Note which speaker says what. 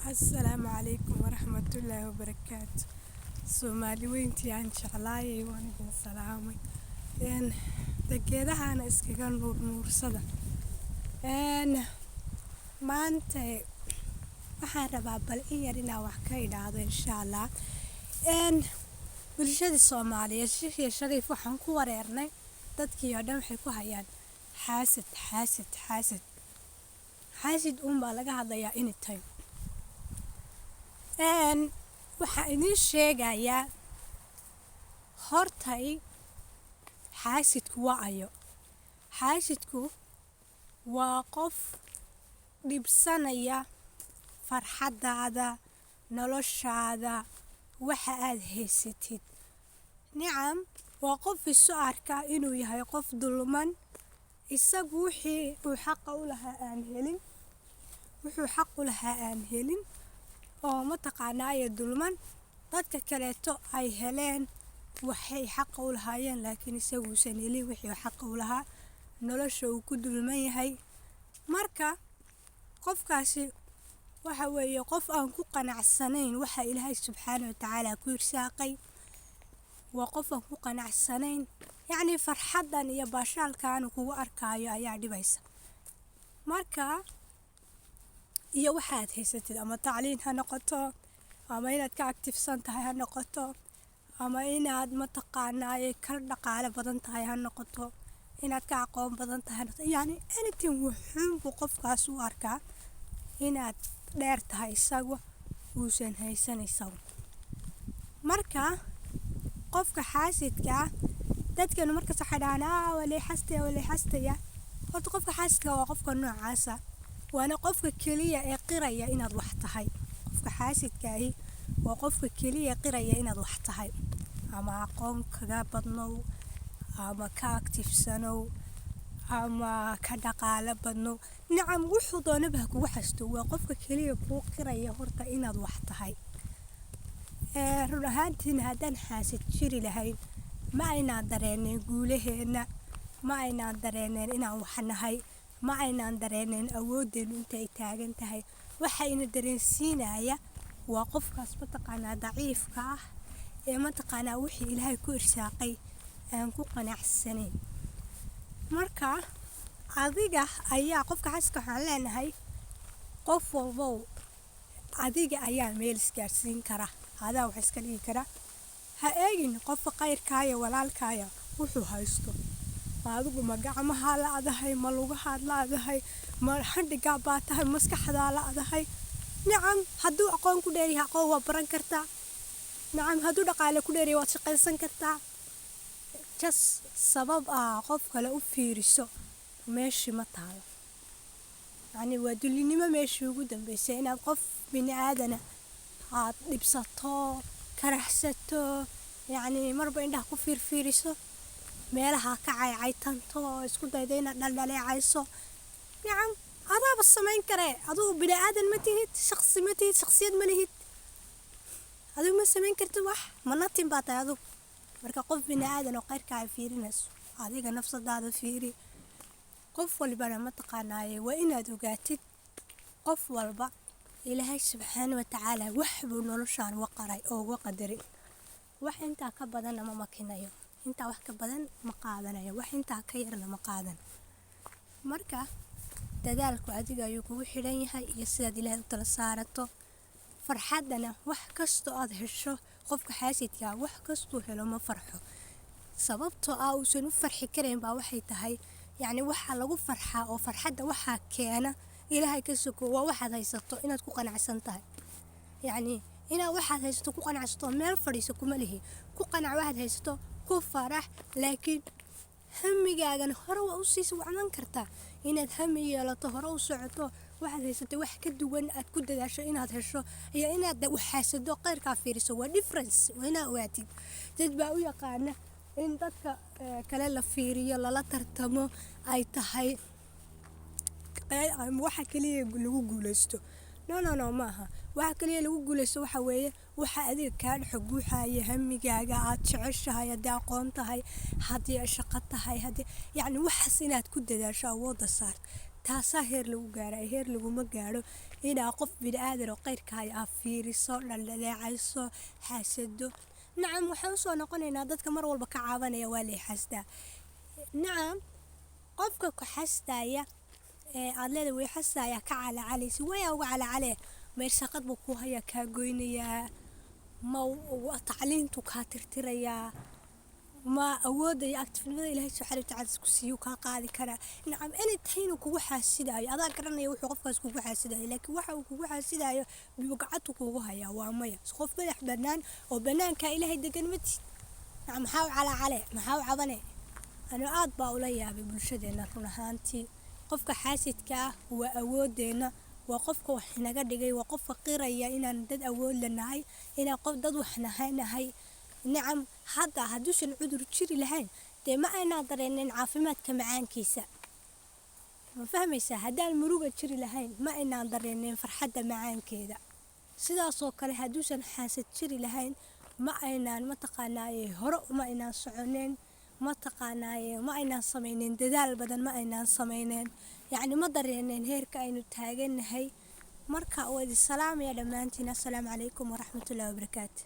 Speaker 1: السلام عليكم ورحمة الله وبركاته. سومالي وينتي عن شغلاي وانكم سلامي ان دقيقة أنا اسكيغان نور صدا ان ما أنت waxaan rabaa bal in yar inaan wax ka idhaahdo insha Allah bulshada Soomaaliyeed shirkii shariif waxaan ku wareernay dadkii oo dhan waxay ku hayaan xaasid baa laga hadlayaa in tay waxa idin sheegayaa hortay xaasidku waa ayo xaasidku waa qof dhibsanaya farxadaada noloshaada waxa aad haysatid nicam waa qof isu arka inuu yahay qof dulman isagu wixii uu xaq u lahaa aan helin oo ma taqaanaayo dulman dadka kaleeto ay heleen waxay xaq u lahaayeen laakiin isagu uusan helin wixii xaq u lahaa nolosha uu ku dulman yahay marka qofkaasi waxa weeye qof aan ku qanacsanayn waxa Ilaahay subxaanahu wa ta'aala ku irsaaqay waa qof aan ku qanacsanayn yacni farxadan iyo baashaalkan kugu arkaayo ayaa dhibaysa marka iyo waxaad haysatid ama tacliin ha noqoto ama inaad ka activesan tahay ha noqoto ama inaad ma taqaanaaye ka dhaqaale badan tahay ha noqoto inaad ka aqoon badan tahay yani anything wuxuu qofkaas u arkaa inaad dheer tahay isagu uusan haysanaysan marka qofka xaasidka dadkan marka saxadana wali xastaya horta qofka xaasidka waa qofka noocaasa waana qofka kaliya ee qiraya inaad wax tahay qofka xaasidka waa qofka kaliya qiraya inaad wax tahay ama aqoon kaga badnow ama ka activesanow ama ka dhaqaale badnow nicam wuxuu doonaba kugu xasto waa qofka kaliya ku qiraya horta inaad wax tahay run ahaantiin haddaan xaasid jiri lahayn ma aynaan dareeneen guulaheena ma aynaan dareeneen inaan wax nahay ma aynaan dareeneen awoodeen intay taagan tahay waxayna dareensiinaya waa qofkaas ma taqaanaa daciifka ah ee ma taqaanaa wixii Ilaahay ku irsaaqay aan ku qanacsanayn marka adiga ayaa qofka xaasidka waxaan leenahay qof walba adiga ayaa meel isgaarsiin kara adaa wax iska dhigi kara ha eegin qofka qayrkaayo walaalkaayo wuxuu haysto adigu ma gacmaha la adahay ma lugaha la adahay ma xadhiga baa tahay maskaxda la adahay nicam hadduu aqoon ku dheeriyahay aqoon waa baran kartaa nicam hadduu dhaqaale ku dheeriyahay waad shaqaysan kartaa just sabab qof kale u fiiriso meeshii ma taalo yani waa dulinimo meeshii ugu dambeysay inaad qof bini aadana aad dhibsato karaxsato yani marba indhaha ku fiiriso meelaha ka caytanto isku daydo inaad dhaldhaleecayso nicam adaaba samayn karee adigu bini aadan ma tihid shakhsiyad ma lihid adigu ma samayn kartid wax ma natin baa tahay adigu marka qof bini aadan oo qayrkaa fiirinayso adiga nafsadaada fiiri qof walbana ma taqaanaaye waa inaad ogaatid qof walba Ilaahay subxaanahu wa ta'aala wax buu noloshaan waqaray oo uga qadaray wax intaa ka badan ma makinayo inta wax ka badan ma qaadanayo wax inta ka yarna ma qaadan marka dadaalku adiga ayuu kugu xiran yahay iyo sida Ilaahay u tala saarato farxadana wax kasto aad hesho qofka xaasidka wax kasto helo ma farxo sababtoo uusan u farxi kareyn baa waxay tahay yani waxa lagu farxaa oo farxadda waxa keena Ilaahay ka soo waa waxaad haysato inaad ku qanacsan tahay yani inaad waxaad haysato ku qanacsato meel fadhiiso kuma lihi ku qanac waxaad haysato ku farax laakiin hamigaagan hore waa u sii wacnan kartaa inaad hami yeelato hore u socoto waxaad haysato wax ka duwan aad ku dadaasho inaad hesho iyo inaad waxaasado qayrka fiiriso waa difference wayna ogaatid dad baa u yaqaana in dadka kale la fiiriyo lala tartamo ay tahay waxa kaliya lagu guuleysto no maaha waxa kaliya lagu guuleysto waxa weeye waxa adiga ka dhaxo guuxaya hamigaaga aad jeceshahay haddii aqoon tahay haddii shaqo tahay haddii yani waxaas inaad ku dadaasho awoodda saar taasaa heer lagu gaaray heer laguma gaaro inaa qof bini'aadan oo qayrkaaga aa fiiriso dhaldhaleecayso xaasado nacam waxaan usoo noqonaynaa dadka mar walba ka caabanaya waa lay xasdaa nacam qofka ku xasdaya aad leedahay way xasdaya ka calaacalaysa wayaa uga calaacalee meersaqad buu ku hayaa kaa goynayaa ma tacliintu kaa tirtirayaa ma awoodda iyo actifnimada ilaahay subxaana watacaala isku siiyo kaa qaadi karaa nacam anytime kugu xaasidaayo adaa garanaya wuxuu qofkaas kugu xaasidaayo laakiin waxa uu kugu xaasidaayo bibgacadu kugu hayaa waa maya qof madax bannaan oo bannaankaa ilaahay degan matid nacam maxaa u calaacale maxaa u cabane anu aad baa ula yaabay bulshadeenna run ahaantii qofka xaasidka ah waa awoodeenna waa qofka wax naga dhigay waa qofka qiraya inaan dad awood lanahay inaan qof dad wax nahay nacam hadda hadduusan cudur jiri lahayn dee ma aynaan dareenin caafimaadka macaankiisa ma fahmaysaa haddaan muruga jiri lahayn ma aynaan dareenin farxadda macaankeeda sidaasoo kale hadduusan xaasad jiri lahayn ma aynaan mataqaanaaye hore uma aynaan soconeen mataqaanaaye ma aynaan samaynin dadaal badan ma aynaan samayneen yacni ma dareeneen heerka aynu taagannahay marka waa idin salaamaya dhammaantiin assalaamu calaykum waraxmatullaahi wabarakaatu